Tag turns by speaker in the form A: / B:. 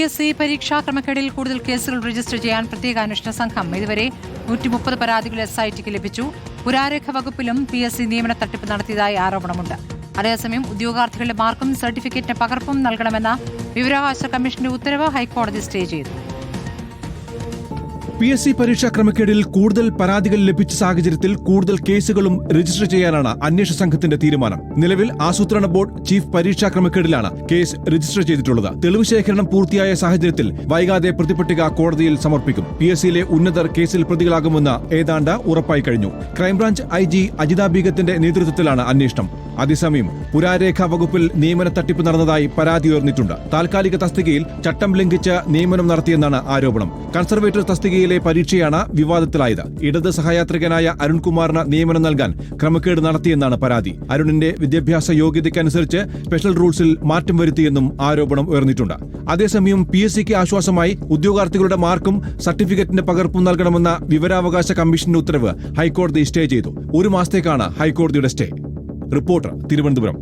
A: PSC പരീക്ഷാ ക്രമക്കേടിൽ കൂടുതൽ കേസുകൾ രജിസ്റ്റർ ചെയ്യാൻ പ്രത്യേക അന്വേഷണ സംഘം ഇതുവരെ 130 പരാതികൾ SITക്ക് ലഭിച്ചു. പുരാരേഖ വകുപ്പിലും PSC നിയമന തട്ടിപ്പ് നടത്തിയതായി ആരോപണമുണ്ട്. അതേസമയം ഉദ്യോഗാർത്ഥികളുടെ മാർക്കും സർട്ടിഫിക്കറ്റിന് പകർപ്പും നൽകണമെന്ന വിവരാവകാശ കമ്മീഷന്റെ ഉത്തരവ് ഹൈക്കോടതി സ്റ്റേ ചെയ്തു.
B: PSC പരീക്ഷാ ക്രമക്കേടിൽ കൂടുതൽ പരാതികൾ ലഭിച്ച സാഹചര്യത്തിൽ കൂടുതൽ കേസുകളും രജിസ്റ്റർ ചെയ്യാനാണ് അന്വേഷണ സംഘത്തിന്റെ തീരുമാനം. നിലവിൽ ആസൂത്രണ ബോർഡ് ചീഫ് പരീക്ഷാ ക്രമക്കേടിലാണ് കേസ് രജിസ്റ്റർ ചെയ്തിട്ടുള്ളത്. തെളിവ് ശേഖരണം പൂർത്തിയായ സാഹചര്യത്തിൽ വൈകാതെ പ്രതിപട്ടിക കോടതിയിൽ സമർപ്പിക്കും. PSCയിലെ ഉന്നതർ കേസിൽ പ്രതികളാകുമെന്ന് ഏതാണ്ട് ഉറപ്പായി കഴിഞ്ഞു. ക്രൈംബ്രാഞ്ച് IG അജിത ബീഗത്തിന്റെ നേതൃത്വത്തിലാണ് അന്വേഷണം. അതേസമയം പുരാരേഖ വകുപ്പിൽ നിയമന തട്ടിപ്പ് നടന്നതായി പരാതി ഉയർന്നിട്ടുണ്ട്. താൽക്കാലിക തസ്തികയിൽ ചട്ടം ലംഘിച്ച് നിയമനം നടത്തിയെന്നാണ് ആരോപണം. കൺസർവേറ്റർ തസ്തികയിലെ പരീക്ഷയാണ് വിവാദത്തിലായത്. ഇടത് സഹയാത്രികനായ അരുൺകുമാറിന് നിയമനം നൽകാൻ ക്രമക്കേട് നടത്തിയെന്നാണ് പരാതി. അരുണിന്റെ വിദ്യാഭ്യാസ യോഗ്യതയ്ക്കനുസരിച്ച് സ്പെഷ്യൽ റൂൾസിൽ മാറ്റം വരുത്തിയെന്നും ആരോപണം ഉയർന്നിട്ടുണ്ട്. അതേസമയം PSCക്ക് ആശ്വാസമായി ഉദ്യോഗാർത്ഥികളുടെ മാർക്കും സർട്ടിഫിക്കറ്റിന്റെ പകർപ്പും നൽകണമെന്ന വിവരാവകാശ കമ്മീഷന്റെ ഉത്തരവ് ഹൈക്കോടതി സ്റ്റേ ചെയ്തു. 1 മാസത്തേക്കാണ് ഹൈക്കോടതിയുടെ സ്റ്റേ. റിപ്പോർട്ടർ, തിരുവനന്തപുരം.